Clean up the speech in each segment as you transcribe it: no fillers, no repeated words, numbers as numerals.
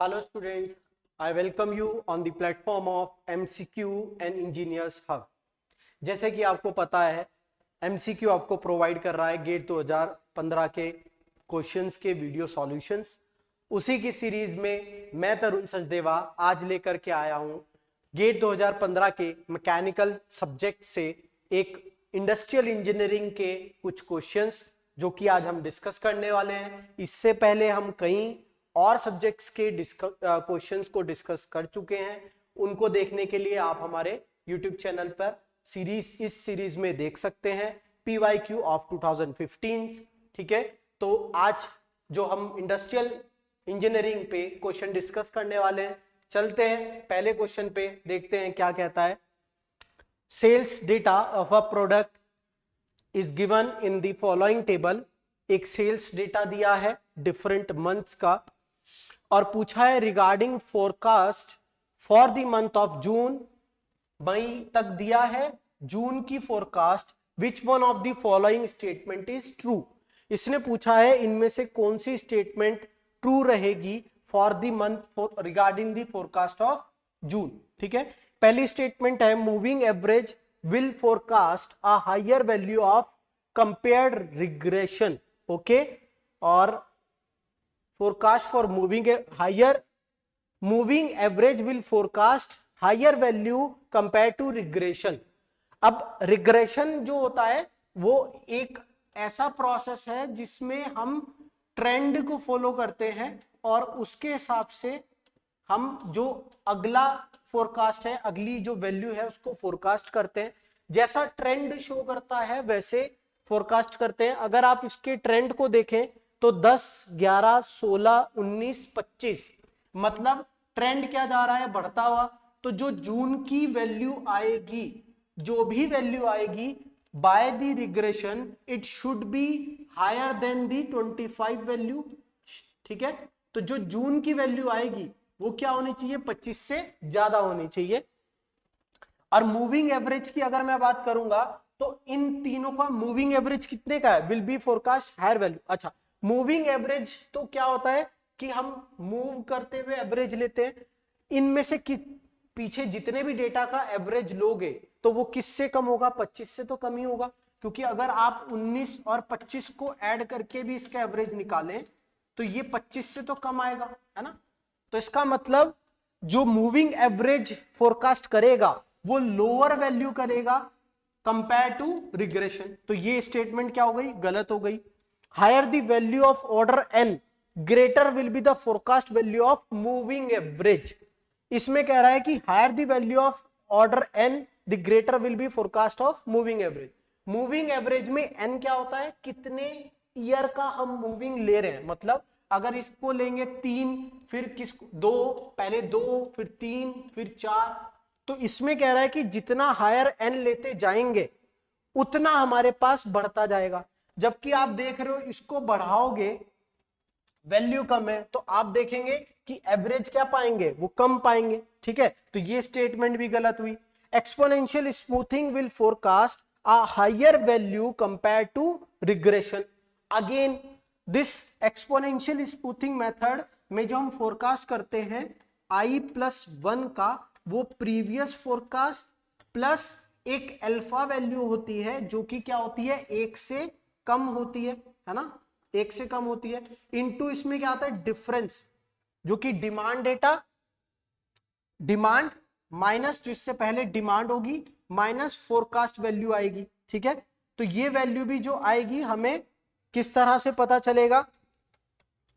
Hello students, I welcome you on the platform of MCQ and Engineers Hub। जैसे कि आपको पता है MCQ आपको प्रोवाइड कर रहा है गेट 2015 के क्वेश्चंस के वीडियो सॉल्यूशंस। उसी की सीरीज में मैं तरुण सचदेवा आज लेकर के आया हूं गेट 2015 के मैकेनिकल सब्जेक्ट से एक इंडस्ट्रियल इंजीनियरिंग के कुछ क्वेश्चंस जो कि आज हम डिस्कस करने वाले हैं। इससे पहले हम कई और सब्जेक्ट्स के क्वेश्चंस को डिस्कस कर चुके हैं। उनको देखने के लिए आप हमारे YouTube चैनल पर इस सीरीज में देख सकते हैं PYQ ऑफ 2015। ठीक है, तो आज जो हम इंडस्ट्रियल इंजीनियरिंग पे क्वेश्चन डिस्कस करने वाले हैं, चलते हैं पहले क्वेश्चन पे, देखते हैं क्या कहता है। Sales data of a product is given in the following table. एक सेल्स डेटा दिया है डिफरेंट मंथ्स का और पूछा है regarding forecast for the month of June. मई तक दिया है जून की forecast. Which one of the following statement is true. इसने पूछा है इनमें से कौन सी स्टेटमेंट ट्रू रहेगी for the month regarding the forecast of June. ठीक है, पहली स्टेटमेंट है moving average will forecast a higher value of compared regression. Okay, और forecast for moving average will forecast higher value compared to regression। अब regression जो होता है वो एक ऐसा प्रोसेस है जिसमें हम ट्रेंड को फॉलो करते हैं और उसके हिसाब से हम जो अगला फोरकास्ट है, अगली जो वैल्यू है उसको फोरकास्ट करते हैं। जैसा ट्रेंड शो करता है वैसे फोरकास्ट करते हैं। अगर आप इसके ट्रेंड को देखें तो 10, 11, 16, 19, 25 मतलब ट्रेंड क्या जा रहा है, बढ़ता हुआ। तो जो जून की वैल्यू आएगी, जो भी वैल्यू आएगी by the regression it should be higher than the 25 value. ठीक है, तो जो जून की वैल्यू आएगी वो क्या होनी चाहिए, 25 से ज्यादा होनी चाहिए। और मूविंग एवरेज की अगर मैं बात करूंगा तो इन तीनों का मूविंग एवरेज कितने का है, will be forecast higher value. अच्छा, मूविंग एवरेज तो क्या होता है कि हम मूव करते हुए एवरेज लेते हैं। इनमें से पीछे जितने भी डेटा का एवरेज लोगे तो वो किससे कम होगा, 25 से तो कम ही होगा। क्योंकि अगर आप 19 और 25 को ऐड करके भी इसका एवरेज निकालें तो ये 25 से तो कम आएगा, है ना। तो इसका मतलब जो मूविंग एवरेज फोरकास्ट करेगा वो लोअर वैल्यू करेगा कंपेयर टू रिग्रेशन। तो ये स्टेटमेंट क्या हो गई, गलत हो गई। higher the value of order n greater will be the forecast value of moving average। इसमें कह रहा है कि higher the value of order n the greater will be forecast of moving average। Moving average में n क्या होता है, कितने ईयर का हम मूविंग ले रहे हैं। मतलब अगर इसको लेंगे 3, फिर किसको 2, पहले 2 फिर 3 फिर 4, तो इसमें कह रहा है कि जितना हायर n लेते जाएंगे उतना हमारे पास बढ़ता जाएगा। जबकि आप देख रहे हो इसको बढ़ाओगे वैल्यू कम है तो आप देखेंगे कि एवरेज क्या पाएंगे, वो कम पाएंगे। ठीक है, तो ये स्टेटमेंट भी गलत हुई। Exponential smoothing will forecast a higher value compare to regression. Again this exponential smoothing method में जो हम फोरकास्ट करते हैं i+1 का, वो प्रीवियस फोरकास्ट प्लस एक अल्फा वैल्यू होती है जो कि क्या होती है, 1 से कम होती है ना, 1 से कम होती है। इनटू इसमें क्या आता है, डिफरेंस, जो कि डिमांड डेटा, डिमांड माइनस जिससे पहले डिमांड होगी माइनस फोरकास्ट वैल्यू आएगी। ठीक है, तो ये वैल्यू भी जो आएगी हमें किस तरह से पता चलेगा,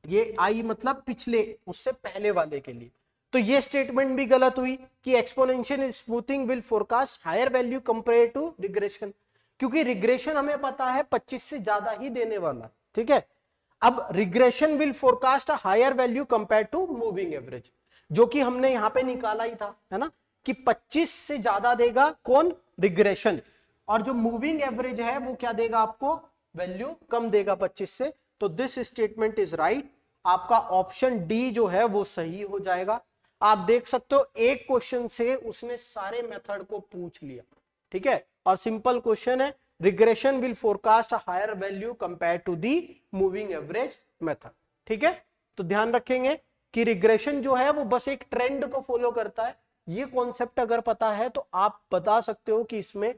ये आई मतलब पिछले, उससे पहले वाले के लिए। तो ये स्टेटमेंट भी गलत हुई कि exponential smoothing will forecast higher value compare to regression, क्योंकि रिग्रेशन हमें पता है 25 से ज्यादा ही देने वाला। ठीक है, अब regression will forecast a higher value compare to moving average, जो कि हमने यहां पे निकाला ही था, है ना, कि 25 से ज्यादा देगा कौन, रिग्रेशन, और जो मूविंग एवरेज है वो क्या देगा आपको, वैल्यू कम देगा 25 से। तो दिस स्टेटमेंट इज राइट। आपका ऑप्शन डी जो है वो सही हो जाएगा। आप देख सकते हो एक क्वेश्चन से उसने सारे मेथड को पूछ लिया। ठीक है, और सिंपल क्वेश्चन है, regression will forecast a higher value compare to the moving average method. ठीक है, तो ध्यान रखेंगे कि रिग्रेशन जो है वो बस एक ट्रेंड को फॉलो करता है। ये कॉन्सेप्ट अगर पता है तो आप बता सकते हो कि इसमें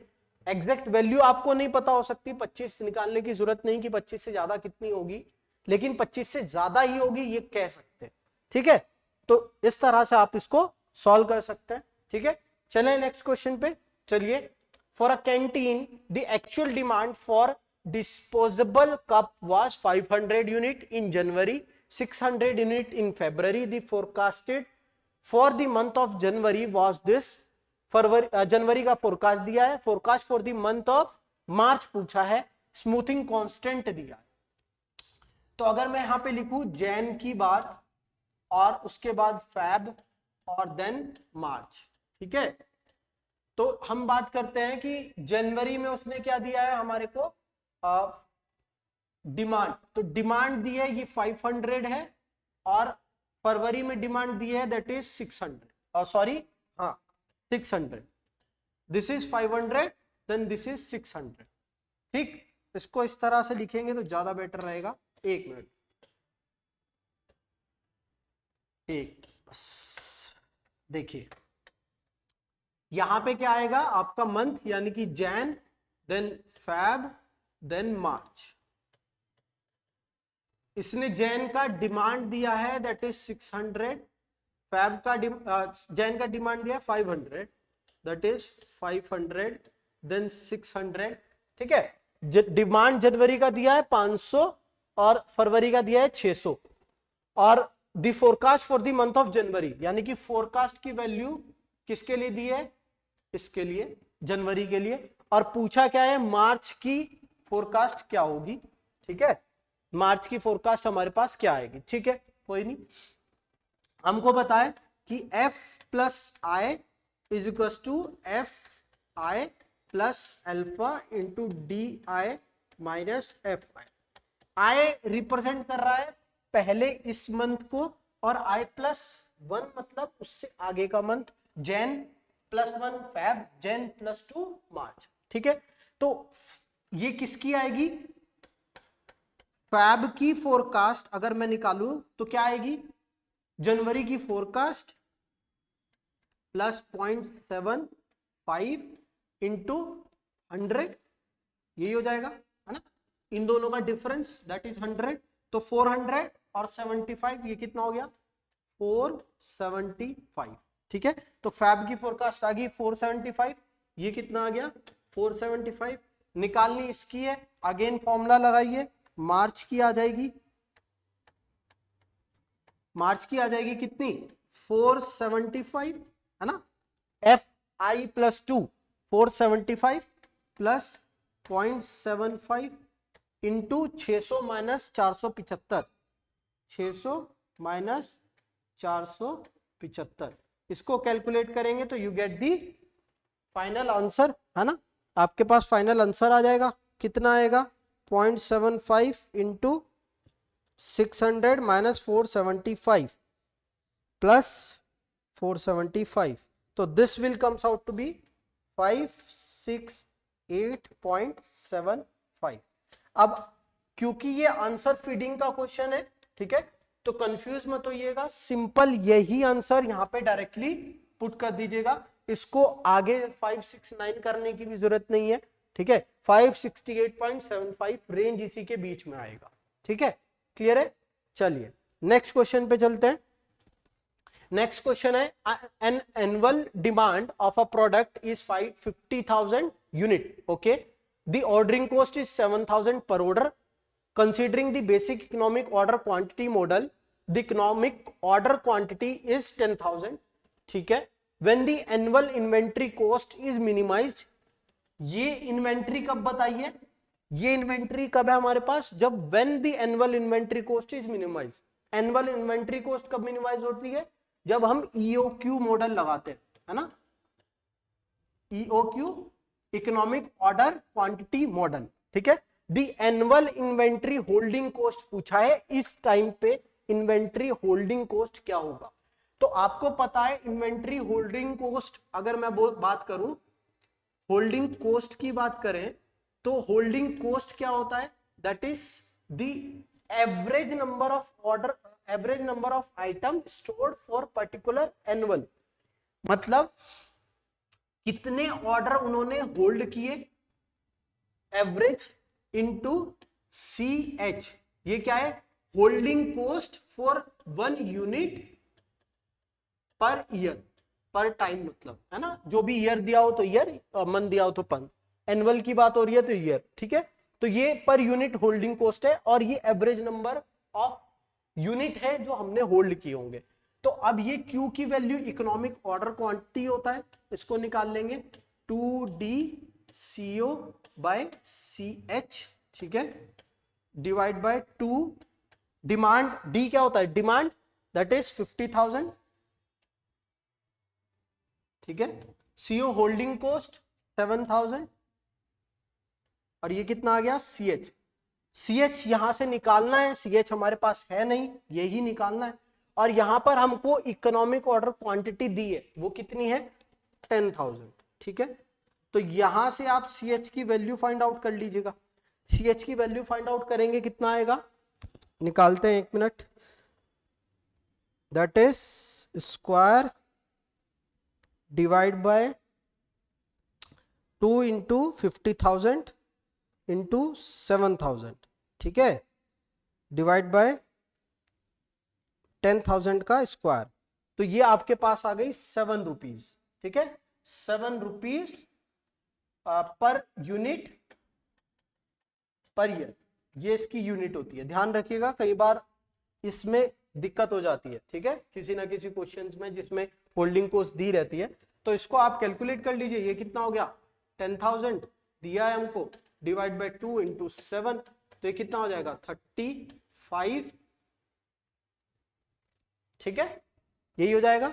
एग्जैक्ट वैल्यू आपको नहीं पता हो सकती, 25 निकालने की जरूरत नहीं कि 25 से ज्यादा कितनी होगी, लेकिन 25 से ज्यादा ही होगी ये कह सकते हैं। ठीक है, तो इस तरह से आप इसको सॉल्व कर सकते हैं। ठीक है, चलें नेक्स्ट क्वेश्चन पे। चलिए, for a canteen the actual demand for disposable cup was 500 unit in January, 600 unit in February. The forecasted for the month of January was this. जनवरी का फोरकास्ट दिया है, forecast for the month of March पूछा है, smoothing constant दिया है। तो अगर मैं यहां पे लिखूं जैन की बात और उसके बाद फेब और देन मार्च, ठीक है, तो हम बात करते हैं कि जनवरी में उसने क्या दिया है हमारे को डिमांड, तो डिमांड दी है ये 500 है, और फरवरी में डिमांड दी है दैट इज 600, सॉरी हाँ 600, this is 500 then this is 600। ठीक, इसको इस तरह से लिखेंगे तो ज्यादा बेटर रहेगा। एक मिनट, एक बस देखिए यहां पे क्या आएगा आपका मंथ यानी कि Jan, then Feb, then March. इसने जैन का डिमांड दिया है दैट इज 600, फेब का जैन का डिमांड दिया है 500 दैट इज 500, देन 600। ठीक है, डिमांड जनवरी का दिया है 500 और फरवरी का दिया है 600, और the forecast for the month of January यानी कि फोरकास्ट की वैल्यू किसके लिए दी है, इसके लिए, जनवरी के लिए, और पूछा क्या है मार्च की फोरकास्ट क्या होगी। ठीक है, मार्च की फोरकास्ट हमारे पास क्या आएगी। ठीक है, कोई नहीं, हमको बताए कि F plus I is equal to F I plus alpha into D I minus F I. I represent कर रहा है पहले इस मंथ को, और आई प्लस 1 मतलब उससे आगे का month, Jain plus 1 Feb, Jain plus 2 मार्च। ठीक है, तो ये किसकी आएगी, फैब की फोरकास्ट अगर मैं निकालूं तो क्या आएगी, जनवरी की फोरकास्ट प्लस 0.75 इंटू 100, यही हो जाएगा है ना, इन दोनों का डिफरेंस दैट इज 100, तो 400 और 75 ये कितना हो गया 475। ठीक है, तो फैब की फोरकास्ट आ गई 475, ये कितना आ गया 475। निकालनी इसकी है, अगेन फॉर्मूला लगाइए, मार्च की आ जाएगी, मार्च की आ जाएगी कितनी 475 है ना, F I plus 2 475 plus 0.75 into 600 minus 475, 600 minus 475, इसको कैलकुलेट करेंगे तो you get the final answer है ना, आपके पास फाइनल आंसर आ जाएगा, कितना आएगा 0.75 इंटू 600 माइनस 475 प्लस 475, तो this will comes out to be 568.75। अब क्योंकि ये आंसर फीडिंग का क्वेश्चन है, ठीक है, तो कंफ्यूज मत होइएगा, सिंपल यही आंसर यहां पे डायरेक्टली पुट कर दीजिएगा, इसको आगे 569 करने की भी जरूरत नहीं है। ठीक है, 568.75 रेंज इसी के बीच में आएगा। ठीक है, क्लियर है, चलिए नेक्स्ट क्वेश्चन पे चलते हैं। नेक्स्ट क्वेश्चन है an annual demand of a product is 50,000 unit, okay, the ordering cost is 7,000 पर order, considering the basic economic order quantity model the economic order quantity is 10,000। ठीक है, when the annual inventory cost is minimized, ये inventory कब बताइए, ये inventory कब है हमारे पास, जब when the annual inventory cost is minimized। Annual inventory cost कब मिनिमाइज होती है, जब हम EOQ मॉडल लगाते हैं, है ना, EOQ economic order quantity model. ठीक है, the annual inventory holding cost पूछा है, इस टाइम पे इन्वेंट्री होल्डिंग कॉस्ट क्या होगा, तो आपको पता है इन्वेंट्री होल्डिंग कॉस्ट, अगर मैं बात करूं होल्डिंग कॉस्ट की बात करें तो होल्डिंग कॉस्ट क्या होता है, that is the average number of order, average number of item stored for particular annual, मतलब कितने ऑर्डर उन्होंने होल्ड किए, एवरेज इनटू CH, ये क्या है, holding cost for 1 unit per year, पर टाइम मतलब, है ना, जो भी ईयर दिया हो तो ईयर, मंथ दिया हो तो मंथ, एनुअल की बात हो रही है तो ईयर, ठीक है। तो ये पर यूनिट होल्डिंग कॉस्ट है और ये एवरेज नंबर ऑफ यूनिट है जो हमने होल्ड किए होंगे। तो अब ये Q की वैल्यू इकोनॉमिक ऑर्डर क्वांटिटी होता है, इसको निकाल लेंगे 2D CO बाय CH, ठीक है, डिवाइड बाय 2 डिमांड, D क्या होता है, डिमांड, दैट इज 50,000, ठीक है, CO होल्डिंग कॉस्ट 7,000 और ये कितना आ गया CH यहां से निकालना है, CH हमारे पास है नहीं, यही निकालना है। और यहां पर हमको इकोनॉमिक ऑर्डर क्वांटिटी दी है, वो कितनी है 10,000, ठीक है। तो यहां से आप CH की वैल्यू फाइंड आउट कर लीजिएगा। CH की वैल्यू फाइंड आउट करेंगे, कितना आएगा, निकालते हैं, 1 minute, that is square divide by 2 into 50,000 into 7,000, ठीक है, डिवाइड बाय 10,000 का स्क्वायर, तो ये आपके पास आ गई 7 रुपीज, ठीक है, 7 rupees per unit per year, ये इसकी यूनिट होती है। ध्यान रखिएगा कई बार इसमें दिक्कत हो जाती है, ठीक है, किसी ना किसी क्वेश्चंस में जिसमें होल्डिंग कॉस्ट दी रहती है, तो इसको आप कैलकुलेट कर लीजिए, ये कितना हो गया 10,000 दिया है हमको, डिवाइड बाय 2 इंटू 7, तो ये कितना हो जाएगा 35, ठीक है, यही हो जाएगा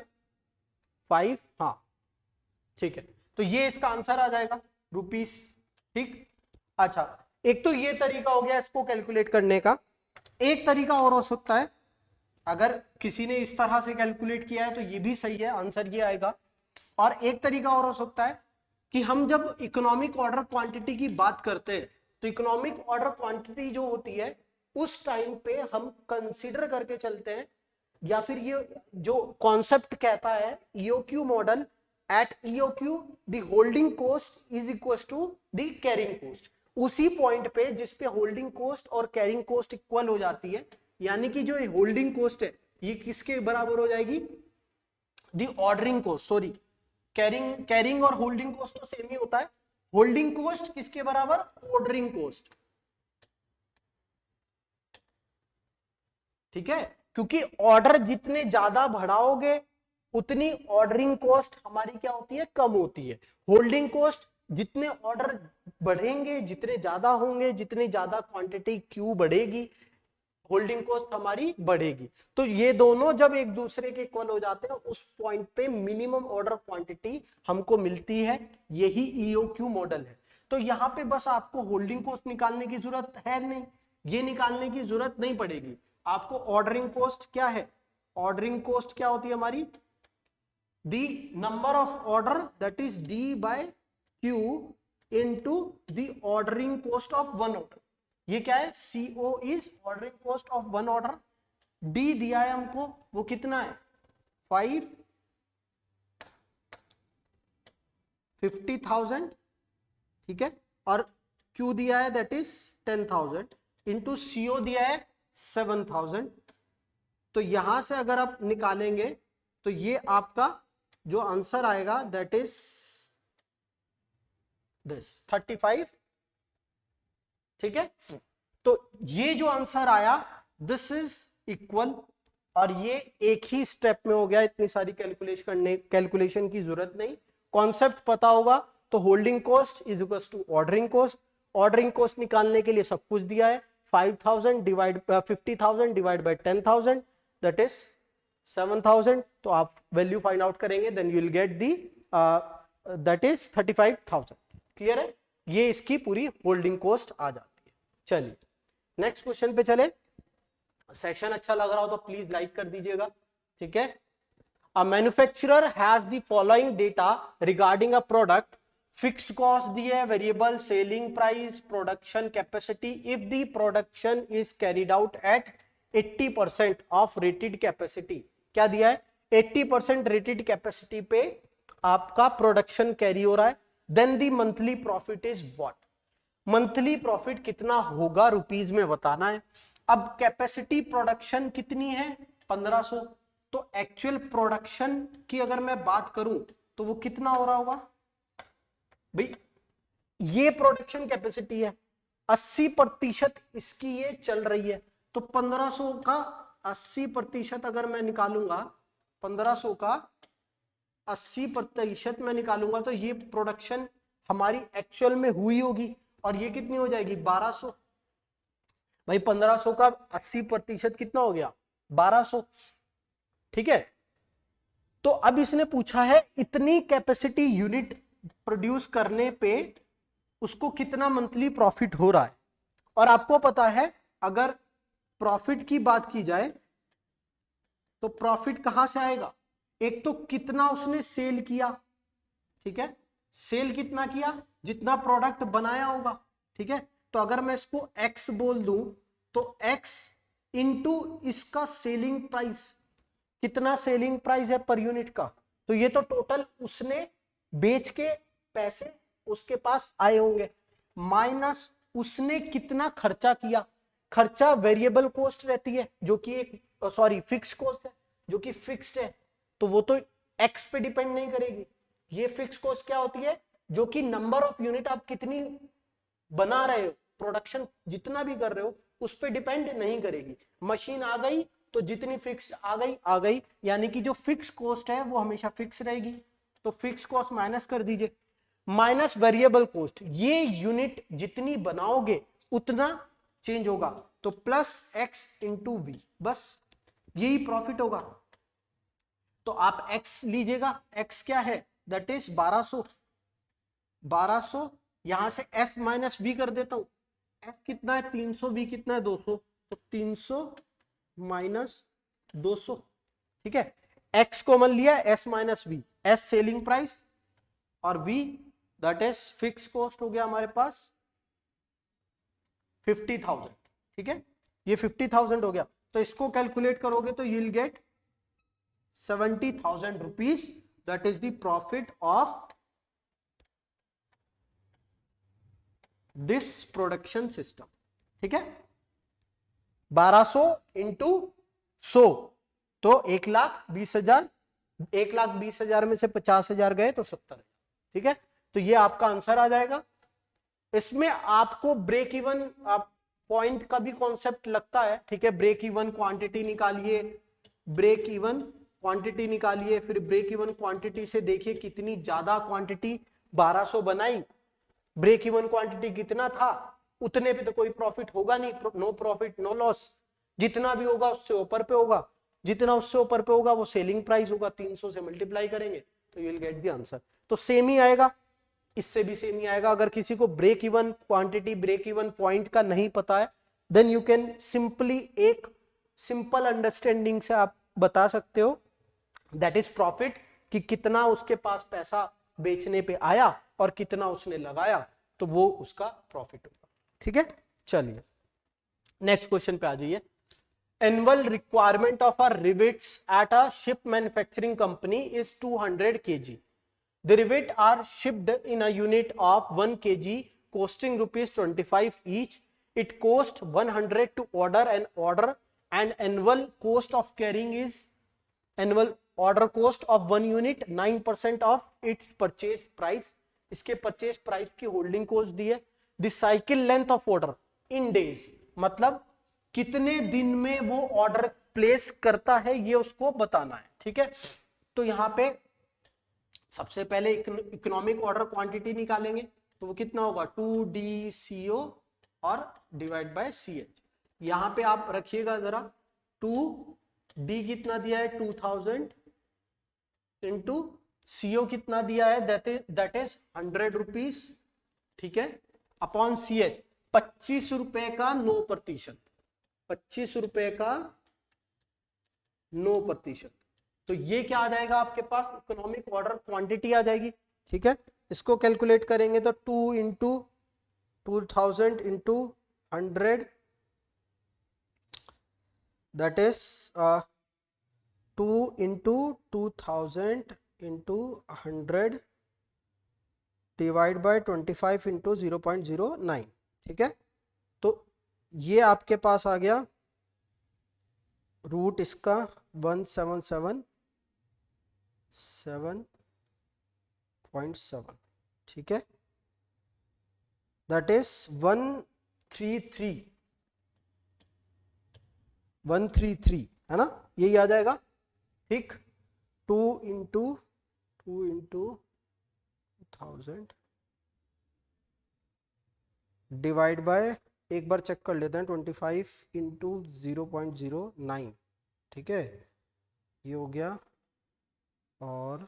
5, हाँ ठीक है, तो ये इसका आंसर आ जाएगा रुपीस, ठीक। अच्छा, एक तो ये तरीका हो गया इसको कैलकुलेट करने का, एक तरीका और हो सकता है, अगर किसी ने इस तरह से कैलकुलेट किया है तो ये भी सही है, आंसर ये आएगा। और एक तरीका और हो सकता है कि हम जब इकोनॉमिक ऑर्डर क्वांटिटी की बात करते हैं तो इकोनॉमिक ऑर्डर क्वांटिटी जो होती है उस टाइम पे हम कंसीडर करके चलते हैं, या फिर ये जो कॉन्सेप्ट कहता है EOQ मॉडल, at EOQ the holding cost is equal to the carrying cost, उसी पॉइंट पे जिस पे होल्डिंग कॉस्ट और कैरिंग कॉस्ट इक्वल हो जाती है, यानी कि जो होल्डिंग कॉस्ट है ये किसके बराबर हो जाएगी, दी ऑर्डरिंग कॉस्ट, सॉरी कैरिंग और होल्डिंग कॉस्ट तो सेम ही होता है, होल्डिंग कॉस्ट किसके बराबर, ऑर्डरिंग कॉस्ट, ठीक है, क्योंकि ऑर्डर जितने ज्यादा बढ़ाओगे उतनी ऑर्डरिंग कॉस्ट हमारी क्या होती है, कम होती है। होल्डिंग कॉस्ट जितने ऑर्डर बढ़ेंगे, जितने ज्यादा होंगे, जितनी ज्यादा क्वांटिटी क्यू बढ़ेगी, होल्डिंग कॉस्ट हमारी बढ़ेगी। तो ये दोनों जब एक दूसरे के इक्वल हो जाते हैं उस पॉइंट पे मिनिमम ऑर्डर क्वांटिटी हमको मिलती है, यही EOQ मॉडल है। तो यहाँ पे बस आपको होल्डिंग कॉस्ट निकालने की जरूरत है नहीं, ये निकालने की जरूरत नहीं पड़ेगी आपको। ऑर्डरिंग कॉस्ट क्या है, ऑर्डरिंग कॉस्ट क्या होती है हमारी, the number of order that is D by Q into the ordering cost of one order, ये क्या है, CO is ordering cost of one order, D दिया है हमको, वो कितना है 5, 50,000, ठीक है, और Q दिया है दैट इज 10,000 इंटू CO दिया है 7,000। तो यहां से अगर आप निकालेंगे तो ये आपका जो आंसर आएगा दैट इज दिस 35, ठीक है। तो ये जो आंसर आया दिस इज इक्वल, और ये एक ही स्टेप में हो गया, इतनी सारी कैलकुलेशन की जरूरत नहीं, कॉन्सेप्ट पता होगा तो holding cost is equal to ordering cost, ordering cost निकालने के लिए सब कुछ दिया है, 50,000 डिवाइड बाय 10,000 दैट इज 7,000, तो आप वैल्यू फाइंड आउट करेंगे then you will get the that is 35,000। Clear है, ये इसकी पूरी होल्डिंग कॉस्ट आ जाती है। चलिए नेक्स्ट क्वेश्चन पे चले, सेशन अच्छा लग रहा हो तो प्लीज लाइक कर दीजिएगा, ठीक है। A manufacturer has the following data regarding a product, fixed cost दी है, variable selling price, production capacity, if the production is carried out at 80% of rated capacity. क्या दिया है? 80% रेटेड कैपेसिटी पे आपका प्रोडक्शन कैरी हो रहा है। Then the monthly profit is what? Monthly profit कितना होगा रुपीज में बताना है। अब कैपेसिटी प्रोडक्शन कितनी है? 1500। तो एक्चुअल प्रोडक्शन की अगर मैं बात करूं तो वो कितना हो रहा होगा भाई? ये प्रोडक्शन कैपेसिटी है, 80% इसकी ये चल रही है। तो 1500 का 80% अगर मैं निकालूंगा, 1500 का 80% मैं निकालूंगा तो ये प्रोडक्शन हमारी एक्चुअल में हुई होगी, और ये कितनी हो जाएगी? 1200। भाई 1500 का 80% कितना हो गया? 1200। ठीक है। तो अब इसने पूछा है इतनी कैपेसिटी यूनिट प्रोड्यूस करने पे उसको कितना मंथली प्रॉफिट हो रहा है। और आपको पता है अगर प्रॉफिट की बात की जाए तो प्रॉफिट कहां से आएगा? एक तो कितना उसने सेल किया, ठीक है, सेल कितना किया? जितना प्रोडक्ट बनाया होगा, ठीक है। तो अगर मैं इसको x बोल दूं तो x इंटू इसका सेलिंग प्राइस, कितना सेलिंग प्राइस है पर यूनिट का, तो ये तो टोटल उसने बेच के पैसे उसके पास आए होंगे, माइनस उसने कितना खर्चा किया। खर्चा वेरिएबल कॉस्ट रहती है जो कि एक सॉरी फिक्स कॉस्ट है जो कि फिक्स्ड है, तो वो तो एक्स पे डिपेंड नहीं करेगी। ये फिक्स कॉस्ट क्या होती है? जो कि नंबर ऑफ यूनिट आप कितनी बना रहे हो, प्रोडक्शन जितना भी कर रहे हो उस पे डिपेंड नहीं करेगी। मशीन आ गई तो जितनी फिक्स आ गई, यानी कि जो फिक्स कॉस्ट है वो हमेशा फिक्स रहेगी। तो फिक्स कॉस्ट माइनस कर दीजिए, माइनस वेरिएबल कॉस्ट, ये यूनिट जितनी बनाओगे उतना चेंज होगा, तो प्लस एक्स इंटू वी, बस यही प्रॉफिट होगा। तो आप x लीजिएगा, x क्या है? That is 1200। 1200 यहां से s माइनस वी कर देता हूं, s कितना है? 300, v कितना है? 200, तो 300 माइनस 200, ठीक है। x कॉमन लिया, s minus v, s selling price और v that is fixed cost हो गया हमारे पास 50,000, ठीक है। ये 50,000 हो गया, तो इसको कैलकुलेट करोगे तो you will gate 70,000 rupees, that is the profit of this production system, ठीक है। 1200 इंटू 100 तो 1,20,000, 1,20,000 में से 50,000 गए तो 70,000, ठीक है। तो ये आपका आंसर आ जाएगा। इसमें आपको ब्रेक इवन पॉइंट का भी कॉन्सेप्ट लगता है, ठीक है। ब्रेक इवन क्वांटिटी निकालिए, ब्रेक इवन क्वांटिटी निकालिए, फिर ब्रेक इवन क्वांटिटी से देखिए कितनी ज्यादा क्वांटिटी 1200 बनाई, ब्रेक इवन क्वांटिटी कितना था, उतने पे तो कोई प्रॉफिट होगा नहीं, नो प्रॉफिट नो लॉस। जितना भी होगा उससे ऊपर पे होगा, जितना उससे ऊपर पे होगा वो सेलिंग प्राइस होगा, 300 से मल्टीप्लाई करेंगे तो you will get the answer. तो सेम ही आएगा, इससे भी सेम ही आएगा। अगर किसी को break even quantity, break even point का नहीं पता है, देन यू कैन सिंपली एक सिंपल अंडरस्टैंडिंग से आप बता सकते हो दैट इज प्रॉफिट, कि कितना उसके पास पैसा बेचने पे आया और कितना उसने लगाया, तो वो उसका प्रॉफिट होगा, ठीक है। चलिए नेक्स्ट क्वेश्चन पे आ जाइए। Annual requirement of a rivets at a ship manufacturing company is 200 kg. The rivet are shipped in a unit of 1 kg costing rupees 25 each. It cost 100 to order an order and annual cost of carrying is annual order cost of 1 unit 9% of its purchase price. इसके purchase price की holding cost दी है। The cycle length of order in days, मतलब कितने दिन में वो order place करता है ये उसको बताना है, ठीक है। तो यहां पे सबसे पहले इकोनॉमिक ऑर्डर क्वांटिटी निकालेंगे, तो वो कितना होगा 2DCO और डिवाइड बाय CH। यहां पे आप रखिएगा जरा, 2D कितना दिया है 2000 इंटू CO कितना दिया है दैट इज 100 रुपीज, ठीक है, अपॉन CH 25 रुपए का 9%, 25 रुपए का 9%। तो ये क्या आ जाएगा आपके पास? इकोनॉमिक ऑर्डर क्वांटिटी आ जाएगी, ठीक है। इसको कैलकुलेट करेंगे तो 2 into 2000 into 100 that is 2 into 2000 into 100 divide by 25 into 0.09, ठीक है। तो ये आपके पास आ गया रूट इसका 177.7, ठीक है। दैट इज 133 है ना, यही आ जाएगा, ठीक। 2 इंटू 1000 डिवाइड बाय, एक बार चेक कर लेते हैं, 25 इंटू 0.09, ठीक है, ये हो गया, और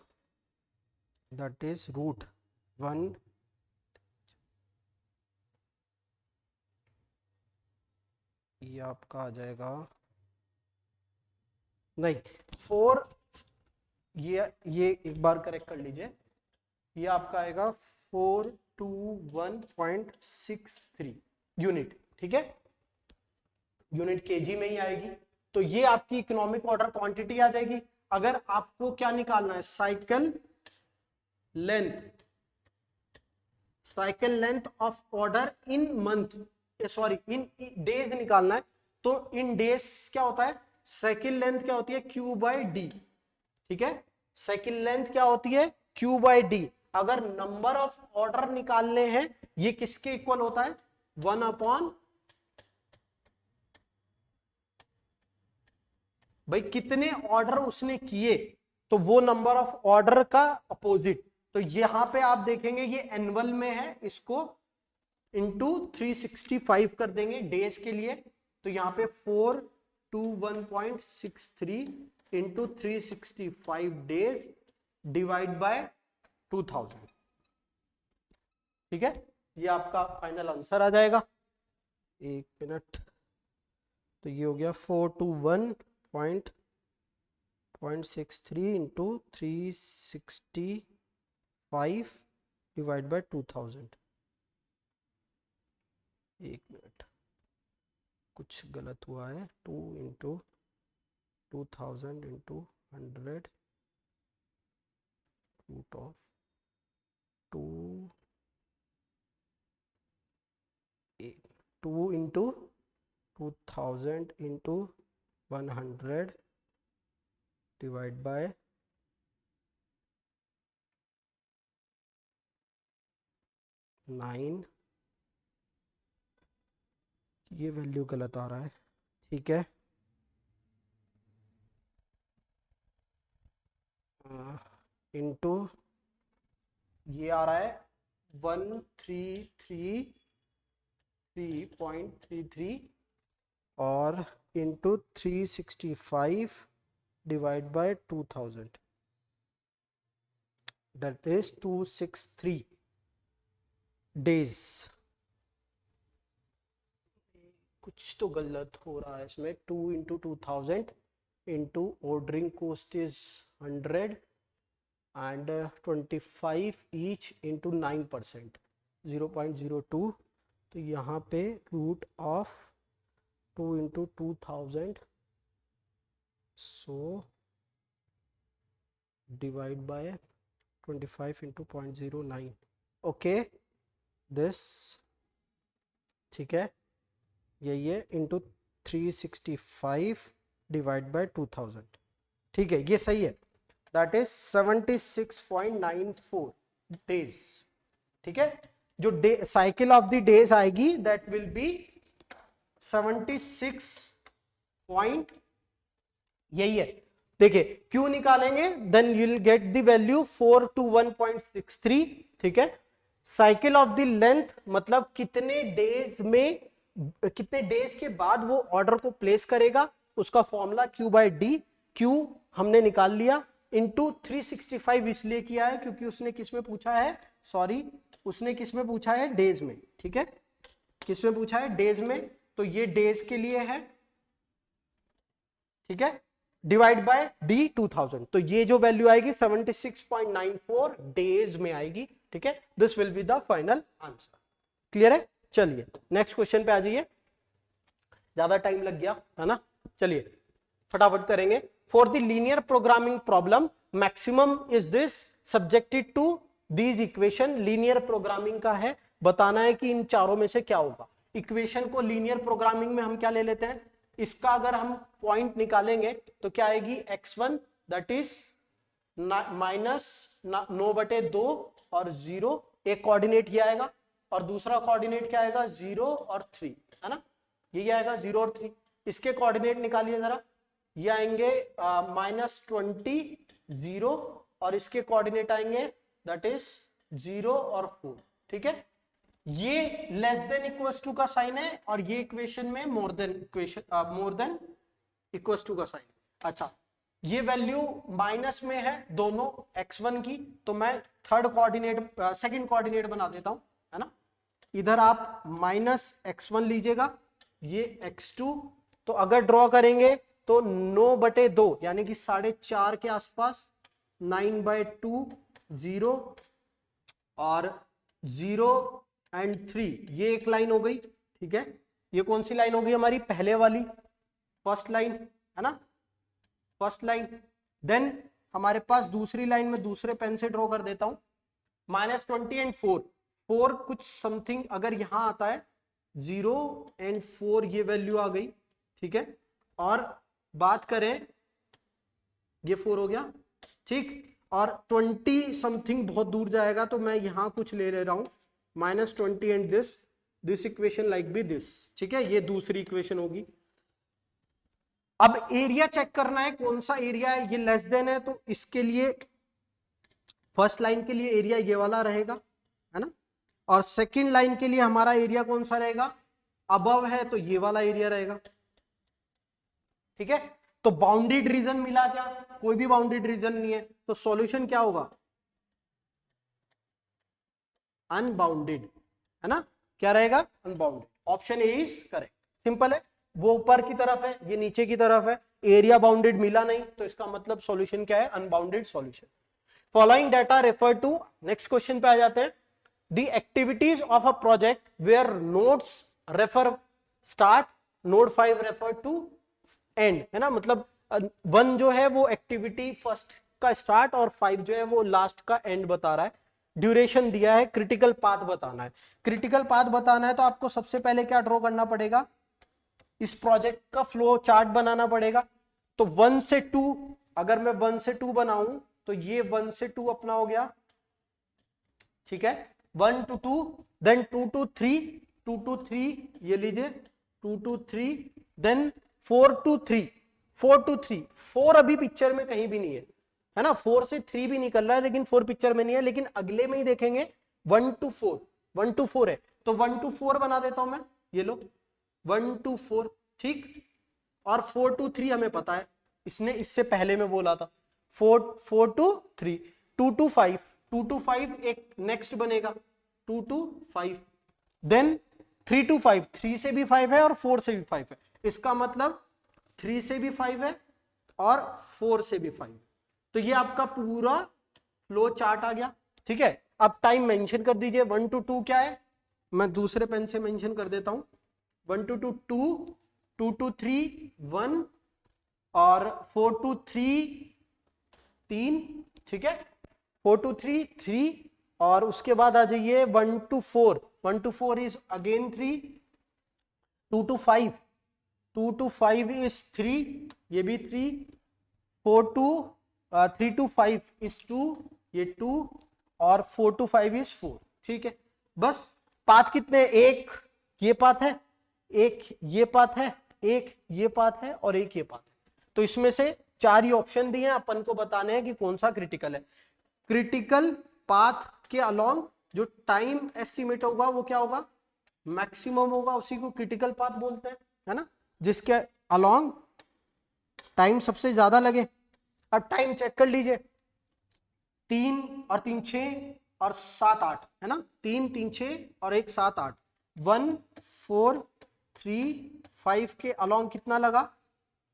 दैट इज रूट 1, ये आपका आ जाएगा, नहीं 4, ये एक बार करेक्ट कर लीजिए, ये आपका आएगा 421.63 यूनिट, ठीक है, यूनिट केजी में ही आएगी। तो ये आपकी इकोनॉमिक ऑर्डर क्वांटिटी आ जाएगी। अगर आपको क्या निकालना है, cycle length of order in month, sorry in days निकालना है, तो इन डेज क्या होता है, साइकिल लेंथ क्या होती है, Q बाई डी, ठीक है, साइकिल लेंथ क्या होती है, Q बाई डी। अगर नंबर ऑफ ऑर्डर निकालने हैं, ये किसके इक्वल होता है, 1 अपॉन, भाई कितने ऑर्डर उसने किए, तो वो नंबर ऑफ ऑर्डर का अपोजिट। तो यहां पे आप देखेंगे ये एनुअल में है, इसको इंटू 365 कर देंगे डेज के लिए, तो यहाँ पे 421.63 इंटू 365 डेज डिवाइड बाय 2000, ठीक है, ये आपका फाइनल आंसर आ जाएगा। एक मिनट, तो ये हो गया 421.63 इंटू 365 डिवाइड बाय 2000। एक मिनट, कुछ गलत हुआ है, 2 into 2000 into 100 root of 2 into 2000 into 100 divide by 9, ये वैल्यू गलत आ रहा है, ठीक है, इंटू ये आ रहा है 133.33 और into 365 divide by 2000, that is 263 days. कुछ तो गलत हो रहा है इसमें, 2 into 2000 into ordering cost is 100 and 25 each into 9%, 0.02, तो यहाँ पे root of 2 into 2000 so divide by 25 into 0.09, okay this, ठीक है, यही है, इंटू 365 डिवाइड बाय 2000, ठीक है, ये सही है, दैट इज 76.94 डेज, ठीक है, जो day cycle of the days आएगी दैट विल बी 76 पॉइंट, यही है। देखिए क्यों निकालेंगे, then you will get the value 421.63, ठीक है, साइकिल ऑफ द लेंथ मतलब कितने डेज में, कितने डेज के बाद वो ऑर्डर को प्लेस करेगा, उसका formula Q by D, Q हमने निकाल लिया, इंटू 365 इसलिए किया है क्योंकि उसने किस में पूछा है, सॉरी उसने किस में पूछा है, डेज में, ठीक है, किस में पूछा है, डेज में, तो ये डेज के लिए है, ठीक है, डिवाइड बाय डी 2000, तो ये जो वैल्यू आएगी 76.94 डेज में आएगी, ठीक है, this will be the final answer. Clear है, चलिए नेक्स्ट क्वेश्चन पे आ जाइए, ज्यादा टाइम लग गया है ना, चलिए फटाफट करेंगे। For the linear programming problem maximum is this subjected to these equation. Linear programming का है, बताना है कि इन चारों में से क्या होगा। इक्वेशन को लीनियर प्रोग्रामिंग में हम क्या ले लेते हैं, इसका अगर हम पॉइंट निकालेंगे तो क्या आएगी, x1 दैट इज -9/2 और 0, एक कोऑर्डिनेट ये आएगा और दूसरा कोऑर्डिनेट क्या आएगा 0 और 3, है ना, ये आएगा 0 और 3। इसके कोऑर्डिनेट निकालिए जरा, ये आएंगे -20 0 और इसके कोऑर्डिनेट आएंगे दैट इज 0 और 4। ठीक है, ये लेस देन इक्वल्स टू का साइन है और ये इक्वेशन में मोर देन इक्वल्स टू का साइन। अच्छा, ये वैल्यू माइनस में है दोनों x1 की, तो मैं थर्ड कोऑर्डिनेट सेकंड कोऑर्डिनेट बना देता हूं, है ना। इधर आप -x1 लीजिएगा, ये x2, तो अगर ड्रॉ करेंगे तो 9/2 यानी कि 4.5 के आसपास, 9/2 0 और 0 एंड 3, ये एक लाइन हो गई। ठीक है, ये कौन सी लाइन हो गई हमारी, पहले वाली फर्स्ट लाइन, है ना, फर्स्ट लाइन। देन हमारे पास दूसरी लाइन में दूसरे पेन से ड्रॉ कर देता हूं, -20 एंड 4 कुछ समथिंग अगर यहां आता है 0 एंड 4, ये वैल्यू आ गई। ठीक है, और बात करें, ये 4 हो गया, ठीक, और 20 समथिंग बहुत दूर जाएगा तो मैं यहां कुछ ले रहा हूं, -20 and this equation like be this. ठीक है, ये दूसरी इक्वेशन होगी। अब एरिया चेक करना है, कौन सा एरिया है, ये लेस देन है तो इसके लिए फर्स्ट लाइन के लिए एरिया ये वाला रहेगा, है ना, और सेकंड लाइन के लिए हमारा एरिया कौन सा रहेगा, अबव है तो ये वाला एरिया रहेगा। ठीक है, तो बाउंडेड रीजन मिला क्या, कोई भी बाउंडेड रीजन नहीं है, तो सॉल्यूशन क्या होगा, अनबाउंडेड, है ना, क्या रहेगा, unbounded. Option A is correct, simple है, वो ऊपर की तरफ है, ये नीचे की तरफ है, एरिया बाउंडेड मिला नहीं, तो इसका मतलब सॉल्यूशन क्या है, unbounded solution. Following data refer to, next question पे आ जाते हैं, the activities of a project where nodes refer start, node 5 refer to end, है ना, मतलब 1 जो है वो एक्टिविटी फर्स्ट का स्टार्ट और 5 जो है वो लास्ट का एंड बता रहा है। ड्यूरेशन दिया है, क्रिटिकल पाथ बताना है। क्रिटिकल पाथ बताना है तो आपको सबसे पहले क्या ड्रॉ करना पड़ेगा, इस प्रोजेक्ट का फ्लो चार्ट बनाना पड़ेगा। तो 1 से 2, अगर मैं 1 से 2 बनाऊं तो ये 1 से 2 अपना हो गया। ठीक है, 1 to 2, देन 2 to 3, 2 to 3 ये लीजिए, 2 to 3, देन 4 to 3, 4 to 3, 4 अभी पिक्चर में कहीं भी नहीं है ना, 4 से 3 भी निकल रहा है लेकिन 4 पिक्चर में नहीं है, लेकिन अगले में ही देखेंगे 1 to 4, 1 to 4 है, तो 1 to 4 बना देता हूं मैं, ये लो 1 to 4, ठीक, और 4 to 3 हमें पता है, इसने इससे पहले में बोला था, 4 to 3, 2 to 5, 2 to 5 एक नेक्स्ट बनेगा, 2 to 5, देन 3 to 5, 3 से भी 5 है और 4 से भी 5 है, इसका मतलब 3 से भी 5 है और 4 से भी 5, तो ये आपका पूरा फ्लो चार्ट आ गया। ठीक है, अब टाइम मेंशन कर दीजिए, 1 to 2 क्या है, मैं दूसरे पेन से मेंशन कर देता हूं, 1 to 2 2, 2 to 3 1 और 4 to 3 3, ठीक है, 4 to 3 3, और उसके बाद आ जाइए 1 to 4, 1 to 4 is again 3, 2 to 5, 2 to 5 is 3, ये भी 3, 3 to 5 इज 2, ये 2, और 4 to 5 इज 4। ठीक है, बस पाथ कितने, एक ये पाथ है, एक ये पाथ है, एक ये पाथ है और एक ये पाथ है, तो इसमें से 4 ही ऑप्शन दिए हैं, अपन को बताने हैं कि कौन सा क्रिटिकल है। क्रिटिकल पाथ के अलोंग जो टाइम एस्टिमेट होगा वो क्या होगा, मैक्सिमम होगा, उसी को क्रिटिकल पाथ बोलते हैं, है ना, जिसके अलोंग टाइम सबसे ज्यादा लगे। अब टाइम चेक कर लीजिए, 3 और 3 6 और 7 8, है ना, 3 3 6 और 1 7 8, 1 4 3 5 के अलोंग कितना लगा,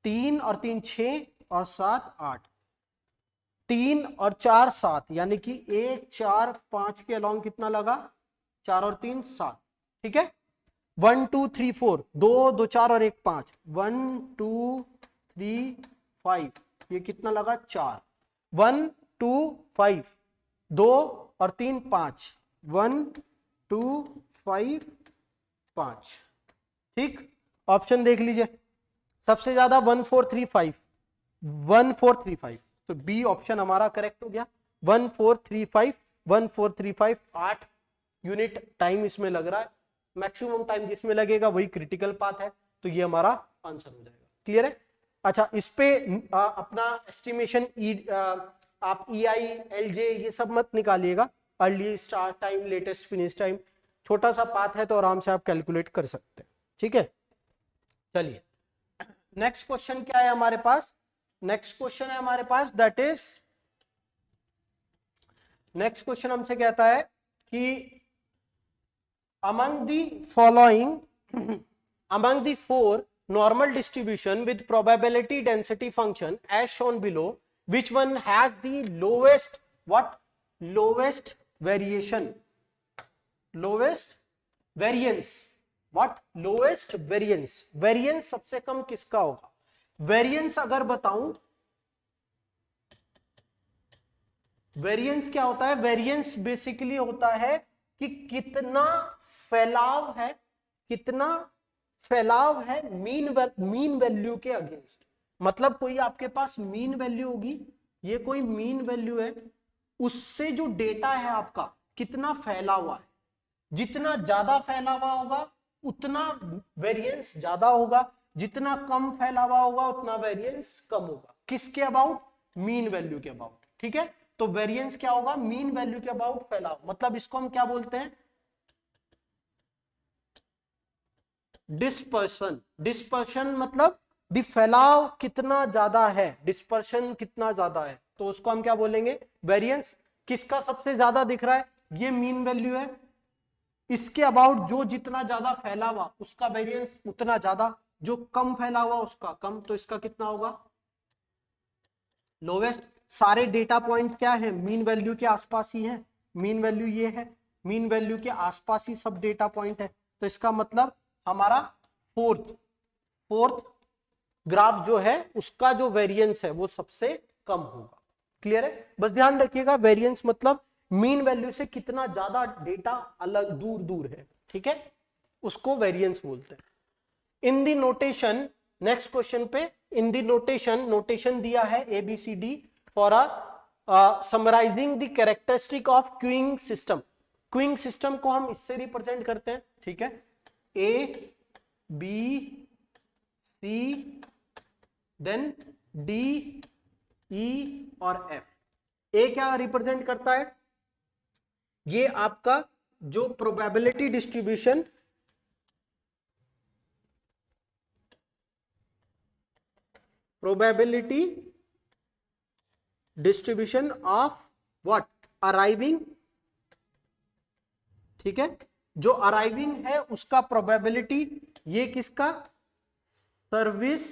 3 और 3 6 और 7 8, 3 और 4 7, यानी कि 1 4 5 के अलोंग कितना लगा, 4 और 3 7। ठीक है, 1 2 3 4, 2 2 4 और 1 5, 1 2 3 5, ये कितना लगा 4, 1 2 5, 2 और 3 5, 1 2 5 5। ठीक, ऑप्शन देख लीजिए, सबसे ज्यादा 1435, 1435, तो बी ऑप्शन हमारा करेक्ट हो गया। 1435, 1435, 8 यूनिट टाइम इसमें लग रहा है, मैक्सिमम टाइम जिसमें लगेगा वही क्रिटिकल पाथ है, तो ये हमारा आंसर हो जाएगा। क्लियर है? अच्छा, इस पे अपना एस्टिमेशन आप EI LJ ये सब मत निकालिएगा, early start time, latest finish time, छोटा सा पाथ है तो आराम से आप कैलकुलेट कर सकते हैं। ठीक है, चलिए नेक्स्ट क्वेश्चन क्या है हमारे पास? नेक्स्ट क्वेश्चन है हमारे पास दैट इज, नेक्स्ट क्वेश्चन हमसे कहता है कि among the following, among the four normal distribution with probability density function as shown below, which one has the lowest, what, lowest variation, lowest variance, what, lowest variance, variance सबसे कम किसका होगा? variance अगर बताऊं, variance क्या होता है? Variance basically होता है कि कितना फैलाव है, कितना फैलाव है मीन वैल्यू के अगेंस्ट। मतलब कोई आपके पास मीन वैल्यू होगी, ये कोई मीन वैल्यू है, उससे जो डेटा है आपका कितना फैला हुआ है, जितना ज्यादा फैला हुआ होगा उतना वेरिएंस ज्यादा होगा, जितना कम फैला हुआ होगा उतना वेरिएंस कम होगा। किसके अबाउट? मीन वैल्यू के अबाउट। ठीक है, तो वेरिएंस क्या होगा? मीन वैल्यू के अबाउट फैलाव, मतलब इसको हम क्या बोलते हैं? डिस्पर्शन। डिस्पर्शन मतलब द फैलाव कितना ज्यादा है, डिस्पर्शन कितना ज्यादा है, तो उसको हम क्या बोलेंगे? वेरिएंस। किसका सबसे ज्यादा दिख रहा है? ये मीन वैल्यू है, इसके अबाउट जो जितना ज्यादा फैला हुआ उसका वेरिएंस उतना ज्यादा, जो कम फैला हुआ उसका कम, तो इसका कितना होगा? लोवेस्ट। सारे डेटा पॉइंट क्या है? मीन वैल्यू के आसपास ही है, मीन वैल्यू ये है, मीन वैल्यू के आसपास ही सब डेटा पॉइंट है, तो इसका मतलब हमारा फोर्थ ग्राफ जो है उसका जो वेरिएंस है वो सबसे कम होगा। क्लियर है? बस ध्यान रखिएगा, वेरिएंस मतलब मीन वैल्यू से कितना ज्यादा डेटा अलग दूर दूर है। ठीक है, उसको वेरिएंस बोलते हैं। In the notation, next question पे, इन दी नोटेशन दिया है ABCD for summarising the characteristic of queueing system. Queueing system को हम इससे रिप्रेजेंट करते हैं। ठीक है, A B C then D E और F। A क्या रिप्रेजेंट करता है? ये आपका जो probability distribution, probability distribution of what? Arriving. ठीक है, जो अराइविंग है उसका प्रोबेबिलिटी, ये किसका? सर्विस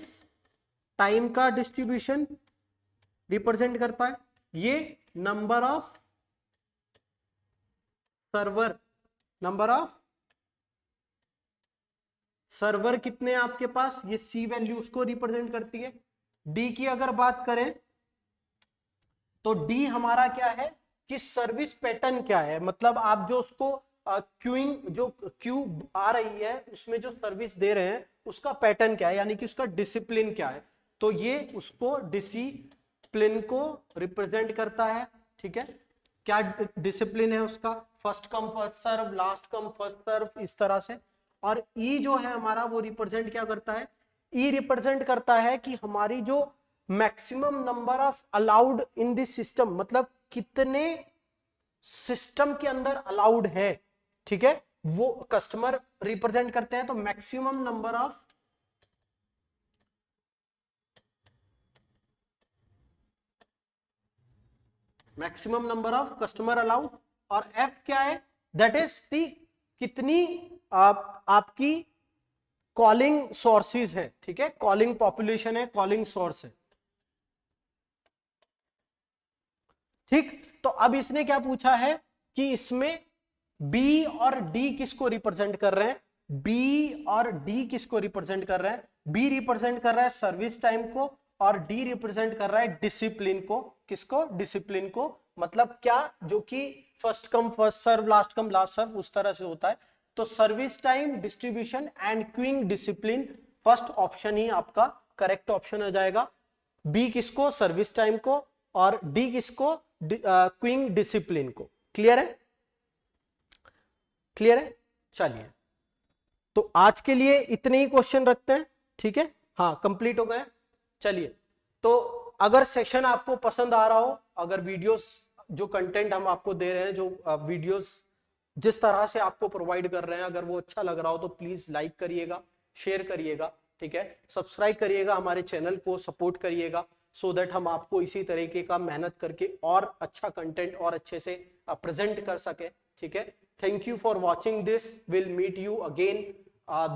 टाइम का डिस्ट्रीब्यूशन रिप्रेजेंट करता है। ये number of server, number of server कितने आपके पास, ये C वैल्यू उसको रिप्रेजेंट करती है। D की अगर बात करें तो D हमारा क्या है कि सर्विस पैटर्न क्या है, मतलब आप जो उसको क्यूइंग, जो क्यू आ रही है उसमें जो सर्विस दे रहे हैं उसका पैटर्न क्या है, यानी कि उसका डिसिप्लिन क्या है, तो ये उसको डिसिप्लिन को रिप्रेजेंट करता है। ठीक है, क्या डिसिप्लिन है उसका? First come first serve, last come first serve, इस तरह से। और E जो है हमारा वो रिप्रेजेंट क्या करता है? E रिप्रेजेंट करता है कि हमारी जो maximum number of allowed in this system, मतलब कितने सिस्टम के अंदर अलाउड है। ठीक है, वो कस्टमर रिप्रेजेंट करते हैं, तो maximum number of customer allowed. और F क्या है? दैट इज दी कितनी आपकी कॉलिंग सोर्सेज है। ठीक है, कॉलिंग पॉपुलेशन है, कॉलिंग सोर्स है। ठीक, तो अब इसने क्या पूछा है कि इसमें B और D किसको रिप्रेजेंट कर रहे हैं? बी और डी किसको रिप्रेजेंट कर रहा है? बी रिप्रेजेंट कर रहा है सर्विस टाइम को और डी रिप्रेजेंट कर रहा है डिसिप्लिन को। किसको? डिसिप्लिन को। मतलब क्या? जो कि first come first serve, last come last serve, उस तरह से होता है। तो service time, distribution and queuing discipline, first option ही आपका करेक्ट ऑप्शन हो जाएगा। बी किसको? सर्विस टाइम को, और डी किसको? क्यूइंग डिसिप्लिन को। क्लियर है? क्लियर है? चलिए, तो आज के लिए इतने ही क्वेश्चन रखते हैं, ठीक है? हाँ, कंप्लीट हो गए। चलिए, तो अगर सेशन आपको पसंद आ रहा हो, अगर वीडियोस जो कंटेंट हम आपको दे रहे हैं, जो वीडियोस जिस तरह से आपको प्रोवाइड कर रहे हैं, अगर वो अच्छा लग रहा हो तो प्लीज लाइक करिएगा, शेयर करिएगा, ठीक है? सब्सक्राइब करिएगा, हमारे चैनल को सपोर्ट करिएगा, सो दैट हम आपको इसी तरीके का मेहनत करके और अच्छा कंटेंट और अच्छे से प्रेजेंट कर सके, ठीक है? Thank you for watching this. Will meet you again,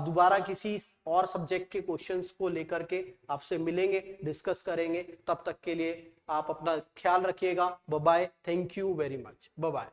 दोबारा किसी और सब्जेक्ट के क्वेश्चंस को लेकर के आपसे मिलेंगे, डिस्कस करेंगे। तब तक के लिए आप अपना ख्याल रखिएगा। Bye bye. Thank you very much. Bye bye.